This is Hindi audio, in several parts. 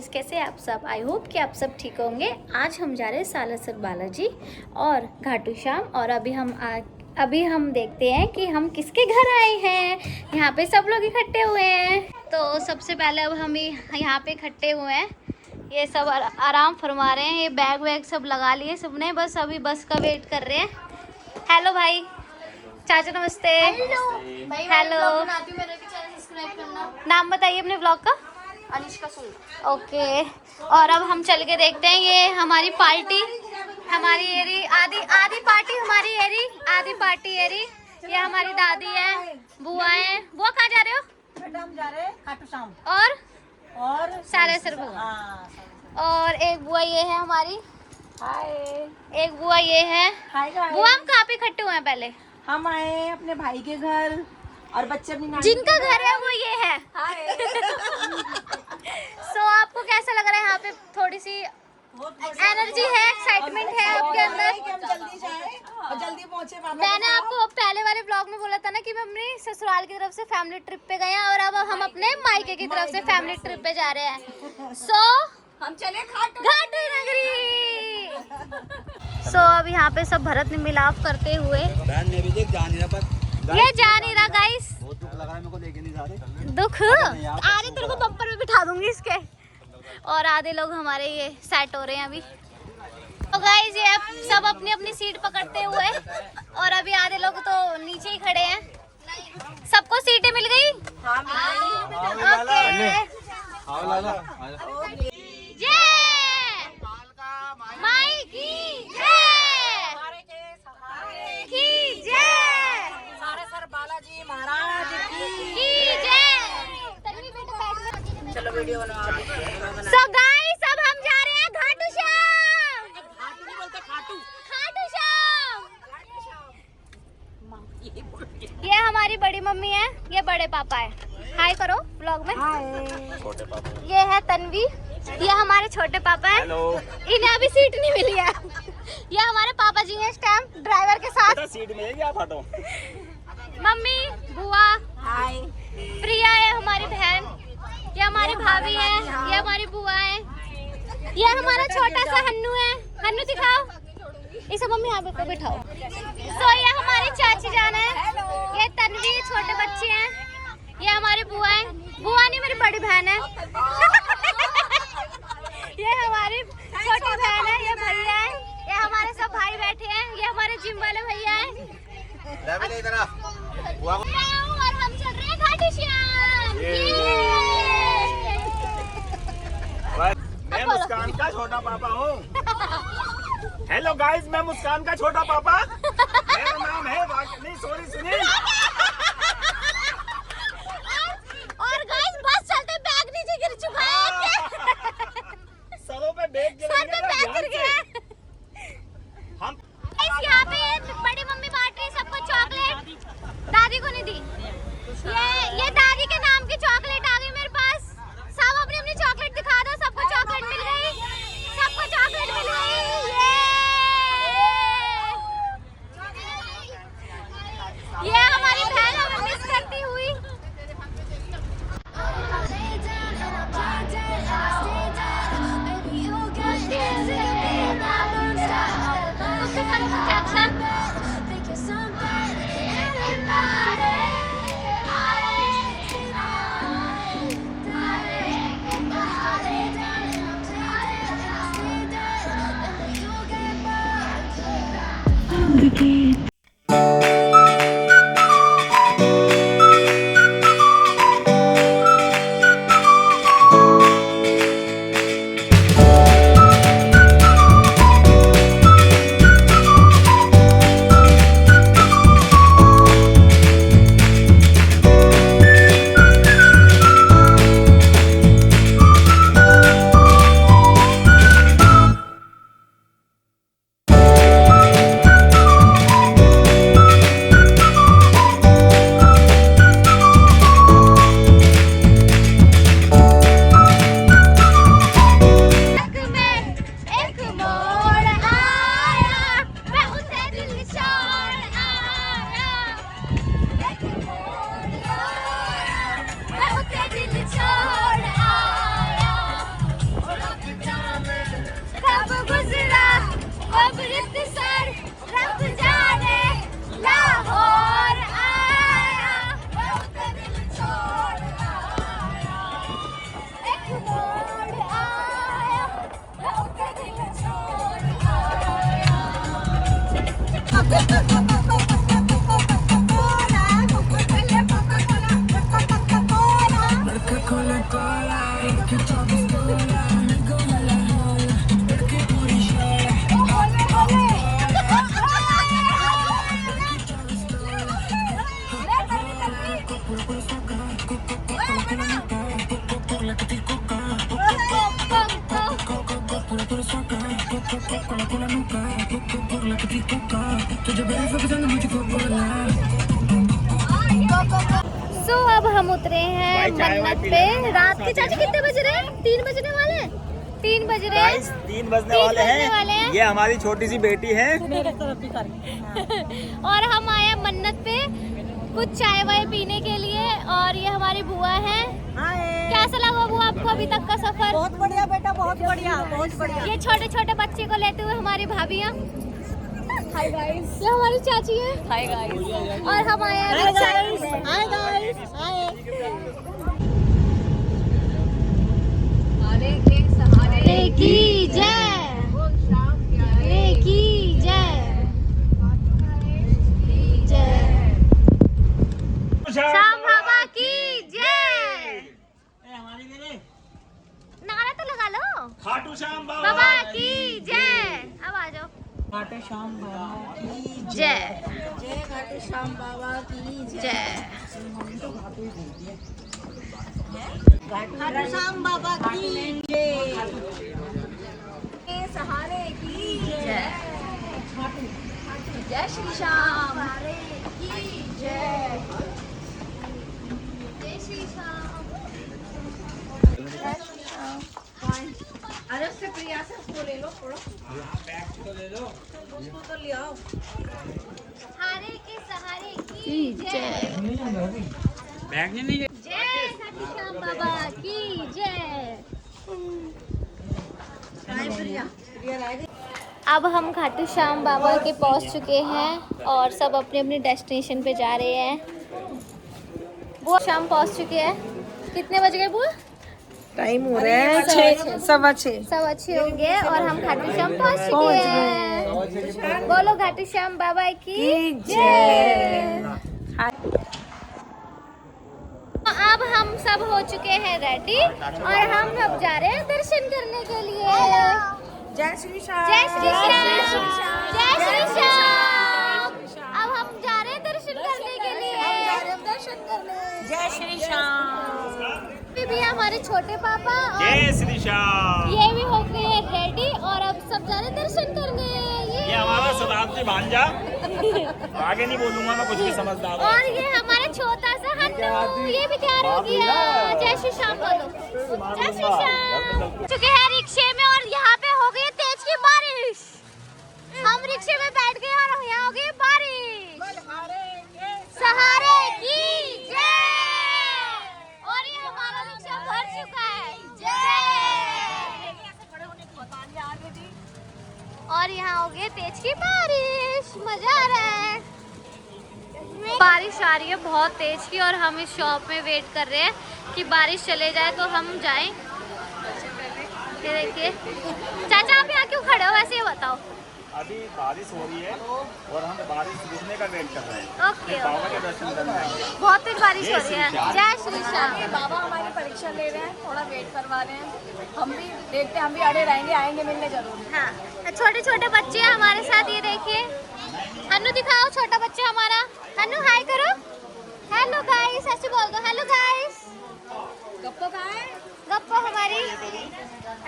गाइस, कैसे हैं आप सब। आई होप कि आप सब ठीक होंगे। आज हम जा रहे हैं सालासर बालाजी और घाटू श्याम। और अभी हम देखते हैं कि हम किसके घर आए हैं। यहाँ पे सब लोग इकट्ठे हुए हैं। तो सबसे पहले अब हम यहाँ पे इकट्ठे हुए हैं। ये सब आराम फरमा रहे हैं। ये बैग वैग सब लगा लिए सबने, बस अभी बस का वेट कर रहे हैं। हेलो भाई, चाचा नमस्ते। हेलो, नाम बताइए अपने ब्लॉग का। अनिष्का सुन। ओके, और अब हम चल के देखते हैं। ये हमारी पार्टी, हमारी एरी आधी पार्टी, हमारी एरी आधी पार्टी एरी। ये हमारी दादी है, बुआ है। बुआ कहाँ जा रहे हो? बेटा हम जा रहे हैं खाटू श्याम और सालासर बुआ। और एक बुआ ये है हमारी। हाय। एक बुआ ये है। Hi guys. बुआ हम कहाँ पे इकट्ठे हुए हैं पहले? हम आए हैं अपने भाई के घर और बच्चे अपनी नानी जिनका घर है वो ये है। सो आपको कैसा लग रहा है? यहाँ पे थोड़ी सी एनर्जी है, एक्साइटमेंट है आपके अंदर। हम जल्दी जाए और जल्दी पहुँचे। मैंने आपको पहले वाले ब्लॉग में बोला था ना कि मैं अपनी ससुराल की तरफ से फैमिली ट्रिप पे गए हैं और अब हम अपने मायके की तरफ से फैमिली ट्रिप पे जा रहे हैं। सो हम चले घाटू नगरी। सो अब यहाँ पे सब भरत मिलाप करते हुए ये जा नहीं रहा गाइस। बहुत दुख लग रहा है मेरे को, लेके नहीं जा रहे। दुख आधे तेरे को बम्पर में बिठा दूंगी इसके। और आधे लोग हमारे ये सेट हो रहे हैं अभी। तो गाइस ये अब सब अपनी अपनी सीट पकड़ते हुए, और अभी आधे लोग तो नीचे ही खड़े हैं। सबको सीटें मिल गई? ओके। जय माई की जय, की जय, सालासर बालाजी महाराज की जय। चलो वीडियो बनाओ। सो गाइस अब हम जा रहे हैं घाटू श्याम। घाटू नहीं बोलते, खाटू। घाटू श्याम। ये हमारी बड़ी मम्मी है, ये बड़े पापा है। हाय करो ब्लॉग में। छोटे पापा। ये है तन्वी, ये हमारे छोटे पापा हैं। इन्हें अभी सीट नहीं मिली है। ये हमारे पापा जी हैं स्टैम्प ड्राइवर के साथ। सीट मिलेगी आप हटो। मम्मी, बुआ, हाय। प्रिया है हमारी बहन। ये हमारी भाभी है, ये हमारी बुआ है। ये हमारा छोटा सा हन्नू है। हन्नू दिखाओ इसे, मम्मी यहाँ पे बिठाओ। सो ये हमारी चाची जान है। ये तन्वी, छोटे बच्चे हैं। ये हमारी बुआ है। बुआ नहीं, मेरी बड़ी बहन है। ये हमारी छोटी बहन है। ये भैया है। ये हमारे सब भाई बैठे हैं। ये हमारे जिम वाले भैया हैं। और हम चल रहे हैं घाटू श्याम। मैं मुस्कान का छोटा पापा हूँ। हेलो गाइस, मैं मुस्कान का छोटा पापा। मेरा नाम है नहीं सॉरी सुनील। और गाइस बस चलते बैग नीचे गिर चुका है। सरों पे बैग गिर सर पे बैग गिर गया। हम गाइस यहाँ पे बड़ी मम्मी बांट रही सबको चॉकलेट। दादी को नहीं दी। ये दादी के नाम की चॉकलेट आ गई मेरे पास। सब अपनी अपनी चॉकलेट दिखा दो। सबको चॉकलेट मिल गई। सबको चॉकलेट मिल गई। ये हमारी बहन हमें मिस करती हुई। सो अब हम उतरे हैं भाई, चाय वाय मन्नत पी पे। लेना। रात के चाची कितने बज रहे हैं? 3 बजने वाले हैं। 3 बज रहे हैं। गाइस 3 बजने 3 वाले बजने वाले हैं। हैं। ये हमारी छोटी सी बेटी है। और हम आए हैं मन्नत पे कुछ चाय वाय पीने के लिए। और ये हमारी बुआ है। कैसा लगा बुआ आपको अभी तक का सफर? बहुत बढ़िया बेटा, बहुत बढ़िया, बहुत बढ़िया। ये छोटे छोटे बच्चे को लेते हुए हमारी भाभियाँ। हाय गाइस, ये हमारी चाची है। Hi guys. और हम आए हैं अभी चाय पीने। हाय गाइस, हाय। हरे की जय, हरे की जय, जय श्याम बाबा की जय। नारा तो लगा लो। खाटू श्याम बाबा की जय। अब आ जाओ। घाटे श्याम बाबा की जय, जय, घाटे श्याम बाबा की जय, घाटे श्याम बाबा की जय, सहारे की जय, जय श्री श्याम। की जय, जय श्री श्याम। अरे उससे प्रिया से उसको ले लो थोड़ा, उसको तो ले आओ। हारे के सहारे की जय, जय खाटू श्याम बाबा की जय। अब हम खाटू श्याम बाबा के पहुंच चुके हैं और सब अपने अपने डेस्टिनेशन पे जा रहे हैं। बुआ शाम पहुंच चुके हैं। कितने बज गए बुआ? टाइम हो रहा है 6, 6:15। सब अच्छे होंगे और हम खाटू श्याम पहुंच चुके हैं। बोलो खाटू श्याम बाबा की जय। अब हम सब हो चुके हैं रेडी और हम अब जा रहे हैं दर्शन करने के लिए। जय श्री श्याम, जय श्री श्याम, जय श्री श्याम। अब हम जा रहे हैं दर्शन करने के लिए। दर्शन करने। जय श्री श्याम। ये भी है हमारे छोटे पापा और जय श्री श्याम। ये भी हो गए हैं रेडी और अब सब जा रहे हैं दर्शन करने। ये हमारा शताब्दी भांजा। आगे नहीं बोलूंगा मैं, कुछ भी समझदार हूँ। और ये हमारा छोटा सा हन्नू, ये भी तैयार हो गया। जय श्री श्याम बोलो। जय श्री श्याम। चुके हैं रिक्शे में और यहाँ पे हो गई तेज की बारिश। हम रिक्शे में बैठ गए और यहाँ हो गई बारिश। सहारे की जय। और ये हमारा रिक्शा भर चुका है। जय। और यहाँ हो गई तेज की बारिश। मजा आ रहा है। बारिश आ रही है बहुत तेज की और हम इस शॉप में वेट कर रहे हैं कि बारिश चले जाए तो हम जाएं। ये देखिए चाचा, आप यहाँ क्यों खड़े हो वैसे ये बताओ। अभी बारिश हो रही है और हम बारिश रुकने का वेट कर रहे हैं। ओके, बाबा के दर्शन करने आएंगे। बहुत तेज बारिश हो रही है। जय श्री श्याम। बाबा हमारी परीक्षा ले रहे हैं, थोड़ा वेट करवा रहे हैं। हम भी देखते हैं, हम भी अड़े रहेंगे, आएंगे मिलने जरूर। हाँ, छोटे छोटे बच्चे हैं हमारे साथ। ये देखिए हन्नू दिखाओ, छोटा बच्चा हमारा। हन्नू हाय करो। हेलो गाइस, ऐसे बोल दो हेलो गाइस। गप्पो कहाँ है? गप्पो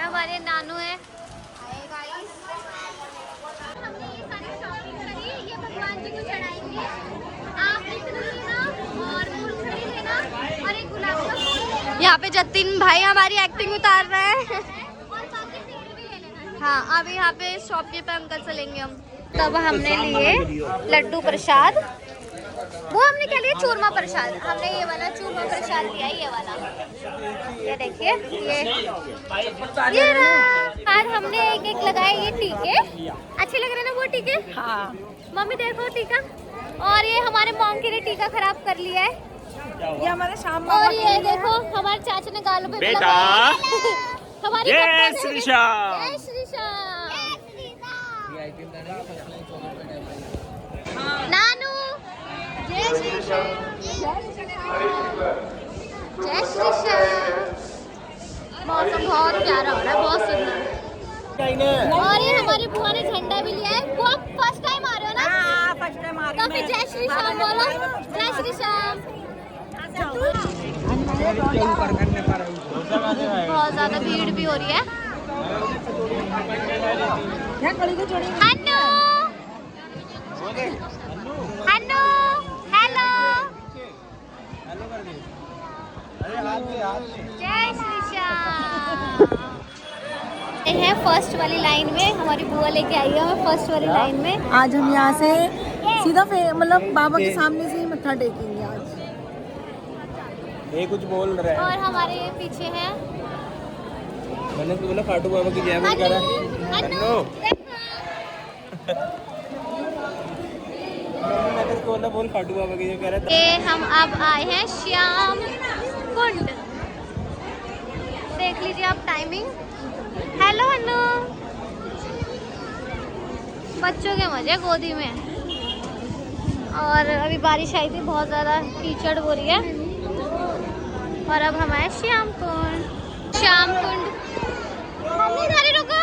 हमारी नानू है। हमने ये सारी शॉपिंग करी। ये भगवान जी को चढ़ाएंगे। आप इतना लेना और मूंगफली लेना और एक गुलाब का फूल लेना। यहाँ पे जतिन भाई हमारी एक्टिंग उतार रहे हैं। और बाकी तेल भी ले लेना। हाँ, अभी यहाँ पे शॉप पे अंकल से लेंगे हम। तब हमने लिए लड्डू प्रसाद। वो हमने क्या लिया? चूरमा प्रसाद। हमने ये वाला चूरमा प्रसाद लिया, ये वाला। ये देखिए ये रहा। और हमने एक एक लगाए ये टीके। अच्छे लग रहे ना वो टीके? हाँ। मम्मी देखो टीका। और ये हमारे मोंकी ने टीका खराब कर लिया है। ये हमारे शाम और ये देखो हमारे चाचा ने गालों पे बेटा। लगाया। हमारी जय कपड़ों ने- श्री श्याम। जय श्री श्याम। नानू जय श्री श्याम। जय श्री श्याम। मौसम बहुत प्यारा हो रहा है, बहुत सुंदर। और ये हमारी बुआ ने झंडा भी लिया है। बुआ फर्स्ट टाइम आ रहे हो ना? हाँ, फर्स्ट टाइम आ रही तो फिर जय श्री श्याम बोलो। जय श्री श्याम। बहुत ज्यादा भीड़ भी हो रही है। हन्नू हन्नू हेलो जय श्री श्याम। ये है फर्स्ट वाली लाइन में, हमारी बुआ लेके आई है हमें फर्स्ट वाली लाइन में। आज हम यहाँ से सीधा मतलब बाबा के सामने से ही मत्था टेकेंगे आज। ये कुछ बोल रहे हैं और हमारे पीछे है मैंने तो बोला खाटू बाबा की जय बोल कर रहा है। मैंने इसको बोला बोल खाटू बाबा की जय कह रहा ये हम अब आए हैं श्याम कुंड। देख लीजिए आप टाइमिंग। हेलो अनु, बच्चों के मजे गोदी में। और अभी बारिश आई थी, बहुत ज़्यादा कीचड़ हो रही है। और अब हम आए श्याम कुंड। श्याम कुंड मम्मी इधर रुको।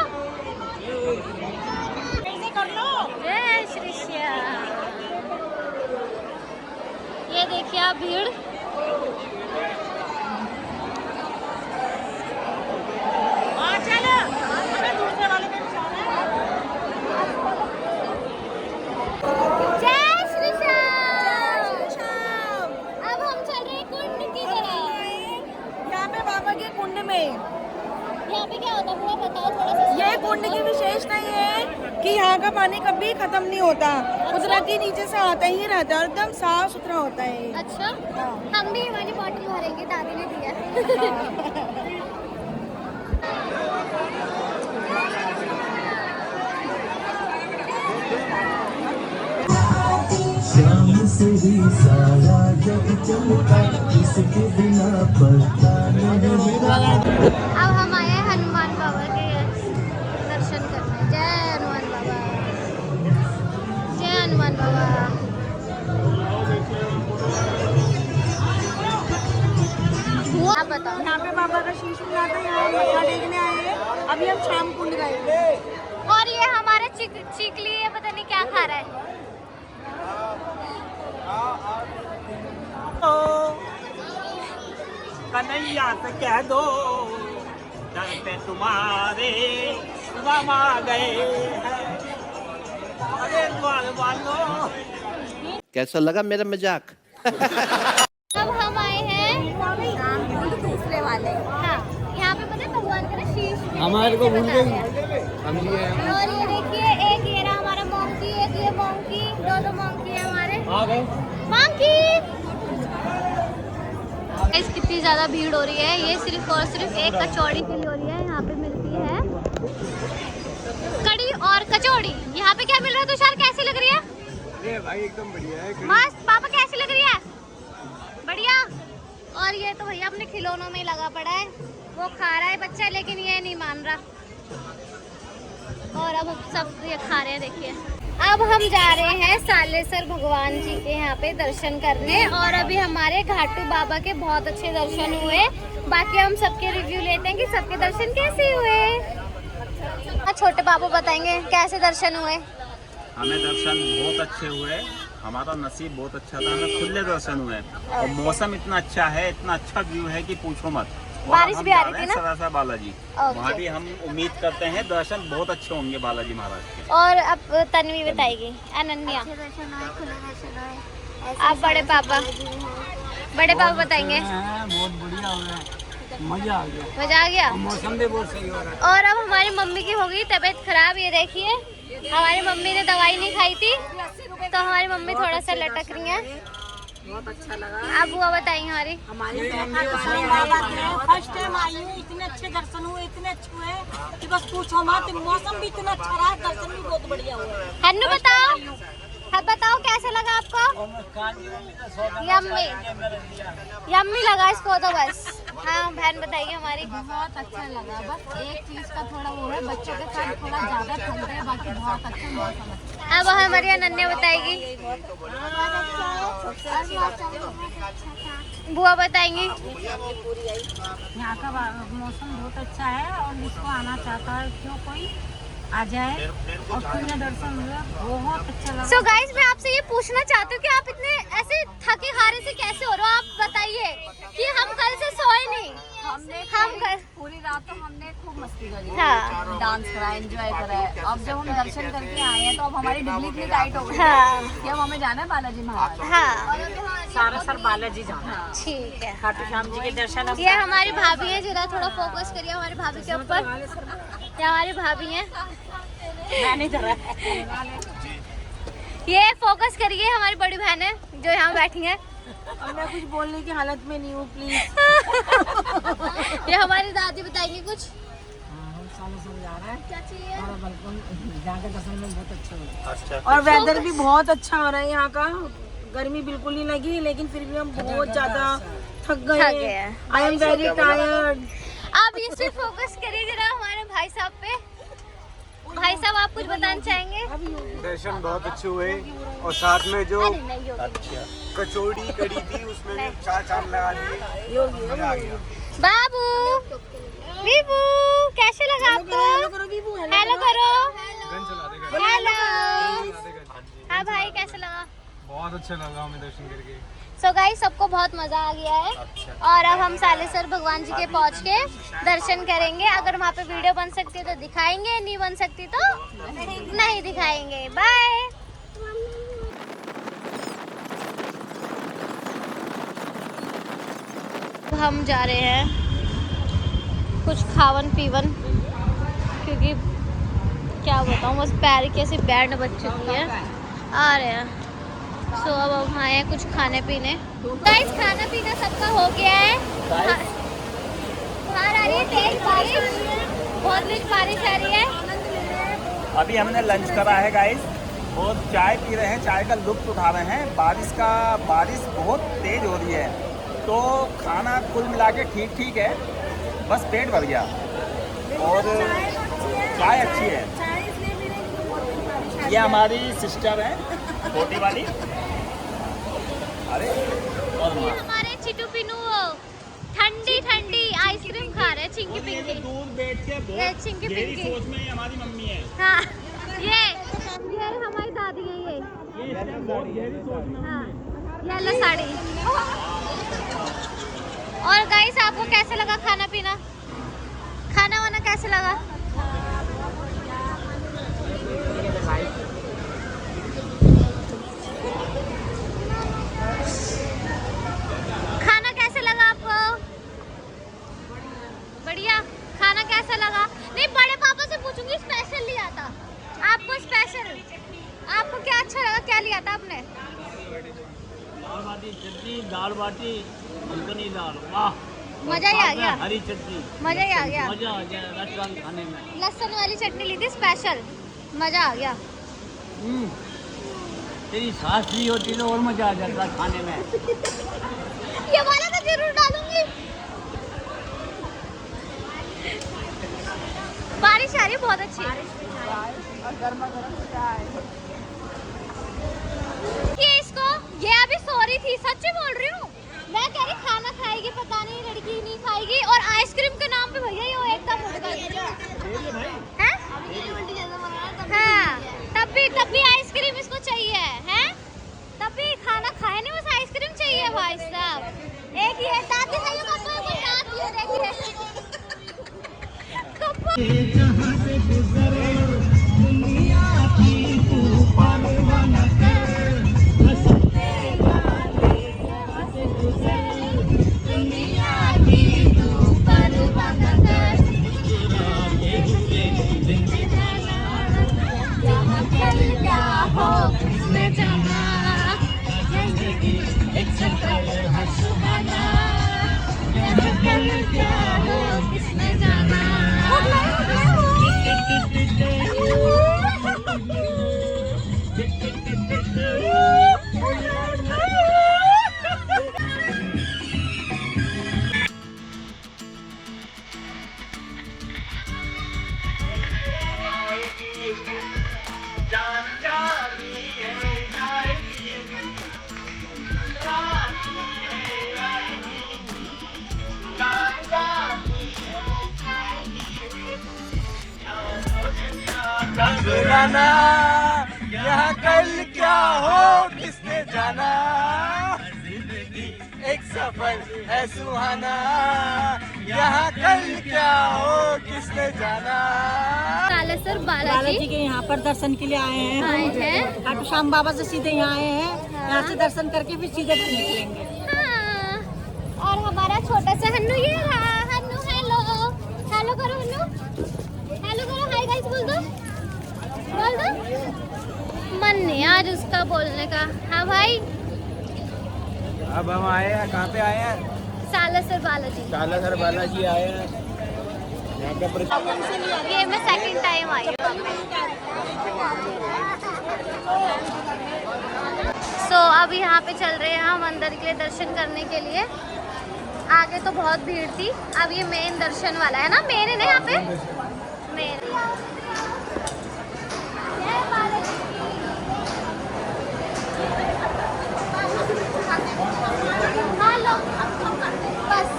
जय श्री श्याम। ये देखिए आप भीड़। जय श्री श्याम। अब हम चल रहे हैं कुंड की तरफ। यहाँ पे बाबा के कुंड में, यहाँ पे क्या होता है पूरा बताओ थोड़ा सा। ये कुंड की विशेषता ये है कि यहाँ का पानी कभी खत्म नहीं होता, कुदरती नीचे से आता ही रहता है, एकदम साफ सुथरा होता है। अच्छा, हम भी हमारी बॉटल भरेंगे, दादी ने दिया। श्याम से ही सारा जग चलता, इसके बिना पता नहीं। अब हम आए हैं हनुमान बाबा के दर्शन करने। जय हनुमान बाबा, जय हनुमान बाबा। आप बताओ। यहाँ पे बाबा का शीश मिलाते हैं, यहाँ मत्था टेकने आए हैं। अभी हम श्याम कुंड गए। और ये हमारा चिकली है, पता नहीं क्या खा रहा है। कन्हैया से कह दो दर पे तुम्हारे राम आ गए हैं। अरे द्वार वालों। कैसा लगा मेरा मजाक? अब हम आए हैं दूसरे वाले। हाँ, यहाँ पे पता है भगवान का शीश हमारे को भूल गई। और ये देखिए, एक ये रहा हमारा मोंकी, एक ये मोंकी, दो मोंकी है हमारे। आ गए मोंकी। गाइस कितनी ज्यादा भीड़ हो रही है। ये सिर्फ और सिर्फ एक कचौड़ी के लिए हो रही है। यहाँ पे मिलती है कड़ी और कचौड़ी। यहाँ पे क्या मिल रहा है तुषार, कैसी लग रही है? ये भाई एकदम बढ़िया है। मस्त। पापा कैसी लग रही है? बढ़िया। और ये तो भैया अपने खिलौनों में ही लगा पड़ा है, वो खा रहा है बच्चा, लेकिन ये नहीं मान रहा। और अब सब ये खा रहे हैं, देखिए। अब हम जा रहे हैं सालेसर भगवान जी के यहाँ पे दर्शन करने। और अभी हमारे घाटू बाबा के बहुत अच्छे दर्शन हुए। बाकी हम सबके रिव्यू लेते हैं कि सबके दर्शन कैसे हुए। छोटे बाबू बताएंगे कैसे दर्शन हुए। हमें दर्शन बहुत अच्छे हुए। हमारा नसीब बहुत अच्छा था, हमें खुले दर्शन हुए। और मौसम इतना अच्छा है, इतना अच्छा व्यू है कि पूछो मत। बारिश भी आ रही थी ना? सरासा बालाजी, ओके। वहाँ भी हम उम्मीद करते हैं दर्शन बहुत अच्छे होंगे बालाजी महाराज के। और अब तन्वी बताएगी। अनन्या, आप बड़े पापा बताएंगे। बहुत बढ़िया हो गया, मजा आ गया। मजा आ गया। मौसम भी बहुत सही हो रहा है। और अब हमारी मम्मी की हो गई तबीयत खराब। ये देखिए, हमारी मम्मी ने दवाई नहीं खाई थी, तो हमारी मम्मी थोड़ा सा लटक रही है। बहुत अच्छा लगा। आप बुआ बताइए हमारी। फर्स्ट टाइम आई हूँ, इतने अच्छे दर्शन हुए, इतने अच्छे हुए कि बस पूछो मत। मौसम भी इतना अच्छा रहा, दर्शन भी बहुत बढ़िया हुआ। हन्नू बताओ, हाँ बताओ कैसे लगा आपको? यम्मी यम्मी लगा इसको तो बस। हाँ बहन बताइए हमारी। बहुत अच्छा लगा। बस एक चीज का थोड़ा वो है, बच्चों के साथ थोड़ा ज्यादा ठंड है, बाकी बहुत अच्छा मौसम है। अब हमारी अनन्या बताएगी। बुआ बताएंगी। यहाँ का मौसम बहुत अच्छा है और जिसको आना चाहता है क्यों कोई आ जाए और पुण्य दर्शन हुआ, बहुत अच्छा लगा। सो गाइस, मैं आपसे ये पूछना चाहती हूँ कि आप इतने ऐसे थके हारे से कैसे हो रहे हो? आप बताइए कि हम कल से सोए नहीं। पूरी रात तो हमने खूब मस्ती करी, हाँ। डांस करा, एंजॉय करा है। अब जब हम दर्शन करके आए हैं तो अब हमारी डिग्री इतनी टाइट हो गई हाँ। है कि अब हमें जाना है बालाजी महाराज। हाँ सारासर बालाजी जाना है, ठीक है। खाटू श्याम जी के दर्शन। ये हमारी भाभी है, जरा थोड़ा फोकस करिए हमारी भाभी के ऊपर। ये हमारी भाभी है, मैंने जरा ये फोकस करिए, हमारी बड़ी बहन है जो यहाँ बैठी है। अब मैं कुछ बोलने की हालत में नहीं हूँ, प्लीज। ये हमारी दादी बताएंगे कुछ। हम सालों जा रहे हैं, क्या चाहिए? और बिल्कुल जाकर दर्शन में बहुत अच्छा होगा। और वेदर भी बहुत अच्छा हो रहा है यहाँ का, गर्मी बिल्कुल नहीं लगी, लेकिन फिर भी हम बहुत ज्यादा थक गए हैं। I am very tired. आप इस पे फोकस करिए जरा हमारे भाई साहब पे। भाई साहब आप कुछ बताना चाहेंगे? दर्शन बहुत अच्छे हुए और साथ में जो कचौड़ी कड़ी थी उसमें भी चार लगा दिए। मजा आ गया। बाबू वीबू कैसे लगा आपको? हेलो करो। हेलो। हाँ भाई कैसे लगा? बहुत अच्छा लगा हमें दर्शन करके। सो गाइस सबको बहुत मजा आ गया है और अब हम सालेसर भगवान जी के पहुंच के दर्शन करेंगे। अगर वहाँ पे वीडियो बन सकती है तो दिखाएंगे, नहीं बन सकती तो नहीं दिखाएंगे। बाय। हम जा रहे हैं कुछ खावन पीवन, क्योंकि क्या बताऊँ बस पैर की ऐसी बैंड बज चुकी है। आ रहे हैं सो अब हम आए हैं कुछ खाने पीने। गाइस खाना पीना सबका हो गया है। बाहर आ रही है तेज बारिश, बहुत तेज बारिश आ रही है। अभी हमने लंच करा है गाइस और चाय पी रहे हैं, चाय का लुत्फ उठा रहे हैं। बारिश बहुत तेज हो रही है तो खाना कुल मिला के ठीक है, बस पेट भर गया और चाय अच्छी है। ये हमारी सिस्टर है छोटी वाली। अरे और ये हमारे चिटू पिनू ठंडी ठंडी आइसक्रीम खा रहे हैं, चिंकी पिंकी। दूर बैठ के ये चिंकी गहरी पिंकी। सोच में हमारी मम्मी है। हाँ ये हमारी दादी है ये। बहुत गहरी सोच में। हाँ ये लो साड़ी। और गाइस आपको कैसे लगा खाना पीना? खाना वाना कैसे लगा? खाना कैसे लगा आपको? बढ़िया। खाना कैसा लगा? नहीं बड़े पापा से पूछूंगी, स्पेशल लिया था आपको? स्पेशल आपको क्या अच्छा लगा, क्या लिया था आपने? दाल बाटी चटनी, दाल बाटी मखनी दाल, वाह मजा ही आ गया। हरी चटनी, मजा ही आ गया। मजा आ गया लहसुन खाने में। लहसुन वाली चटनी ली थी स्पेशल, मजा आ गया। तेरी सास भी होती तो और मजा आ जाता खाने में। ये वाला तो जरूर डालूंगी। बारिश आ रही है बहुत अच्छी। ये इसको ये अभी सो रही थी, सच बोल रही हूँ मैं। कह रही खाना खाएगी पता नहीं, लड़की नहीं खाएगी। और आइसक्रीम के नाम पे भैया ये एकदम उड़ गई। हाँ तब भी आइसक्रीम इसको चाहिए है, तब भी खाना खाए नहीं बस आइसक्रीम चाहिए भाई साहब। एक ये दादी खाइए पापा को दांत ये देखिए। जाना यहाँ कल क्या हो किसने जाना, एक सफर है सुहाना, यहाँ कल क्या हो किसने जाना। सालासर बालाजी बालाजी के यहाँ पर दर्शन के लिए आए हैं। आए हैं। खाटू श्याम बाबा से सीधे यहाँ आए हैं। यहाँ से दर्शन करके फिर सीधे निकलेंगे। हाँ। और हमारा छोटा सा हन्नू ये रहा। हन्नू हेलो हेलो करो, हन्नू हेलो करो, हाय गाइस बोल दो, बोल दो। मन नहीं आज उसका बोलने का। हाँ भाई, अब हम आए हैं, कहाँ पे आए हैं? सालासर बालाजी। सालासर बालाजी आए हैं। यहाँ का ये मैं सेकंड टाइम आई हूँ। सो अब यहाँ पे चल रहे हैं हम अंदर के दर्शन करने के लिए। आगे तो बहुत भीड़ थी, अब ये मेन दर्शन वाला है ना, मेन है ना यहाँ पे मेन। हेलो बस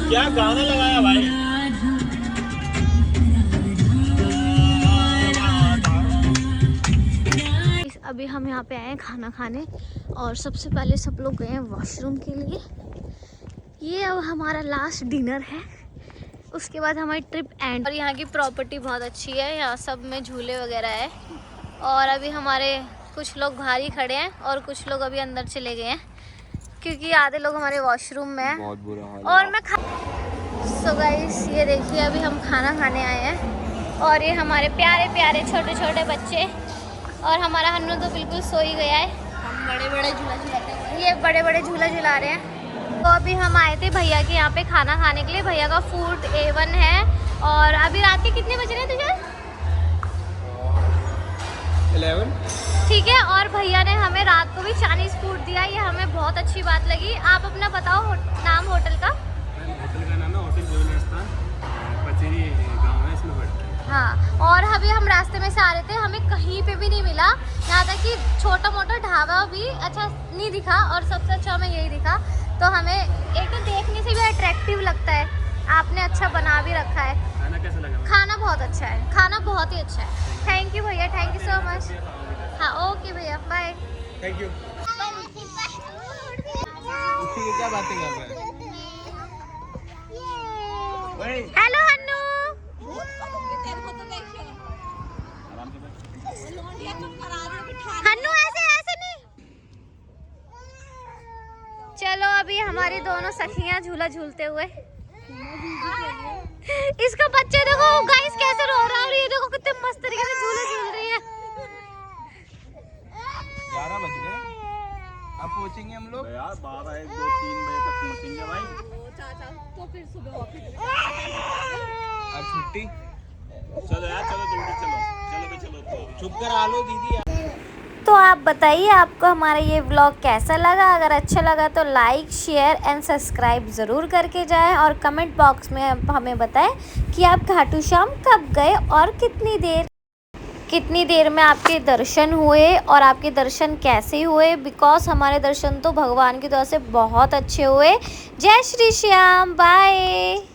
क्या गाना लगाया भाई? अभी हम यहाँ पे आए हैं खाना खाने और सबसे पहले सब लोग गए हैं वॉशरूम के लिए। ये अब हमारा लास्ट डिनर है, उसके बाद हमारी ट्रिप एंड। और यहाँ की प्रॉपर्टी बहुत अच्छी है, यहाँ सब में झूले वगैरह है। और अभी हमारे कुछ लोग बाहर ही खड़े हैं और कुछ लोग अभी अंदर चले गए हैं क्योंकि आधे लोग हमारे वॉशरूम में हैं। बहुत बुरा हाल और मैं सो गाइस ये देखिए अभी हम खाना खाने आए हैं और ये हमारे प्यारे प्यारे छोटे छोटे बच्चे और हमारा हन्नू तो बिल्कुल सो ही गया है। हम बड़े बड़े झूला झुलाते हैं, ये बड़े बड़े झूला झुला रहे हैं। तो अभी हम आए थे भैया के यहाँ पे खाना खाने के लिए। भैया का फूड A1 है। और अभी रात के कितने बज रहे हैं तुझे? 11। ठीक है। और भैया ने हमें रात को भी चाइनीज़ फूड दिया, ये हमें बहुत अच्छी बात लगी। आप अपना बताओ नाम होटल का। होटल का नाम है होटल जोगिस्तान, पचेरी गाँव है, इसमें पड़ता है। हाँ, और अभी हम रास्ते में से आ रहे थे, हमें कहीं पे भी नहीं मिला, यहाँ तक कि छोटा मोटा ढाबा भी अच्छा नहीं दिखा और सबसे अच्छा हमें यही दिखा। तो हमें एक तो देखने से भी अट्रैक्टिव लगता है, आपने अच्छा बना भी रखा है। खाना कैसा लगा? खाना बहुत अच्छा है, खाना बहुत ही अच्छा है। थैंक यू भैया, थैंक यू सो मच। हाँ ओके भैया, बाय। Thank you. क्या बातें कर रहे हैं? हेलो हन्नू। हन्नू ऐसे ऐसे नहीं। चलो अभी हमारी दोनों सखियां झूला झूलते हुए। इसका बच्चे देखो गाइस कैसे रो रहा है और ये देखो कितने मस्त तरीके से झूले झूल रही है। 11 बज गए, अब पहुंचेंगे हम लोग यार 12, 1, 2, 3 बजे तक पहुंचेंगे भाई। तो फिर सुबह वापस अब छुट्टी। चलो यार, चलो जल्दी चलो, चलो भी चलो। तो चुप करा लो दीदी। तो आप बताइए आपको हमारा ये व्लॉग कैसा लगा। अगर अच्छा लगा तो लाइक शेयर एंड सब्सक्राइब ज़रूर करके जाएं और कमेंट बॉक्स में हमें बताएं कि आप खाटू श्याम कब गए और कितनी देर में आपके दर्शन हुए और आपके दर्शन कैसे हुए। बिकॉज हमारे दर्शन तो भगवान की तरह से बहुत अच्छे हुए। जय श्री श्याम, बाय।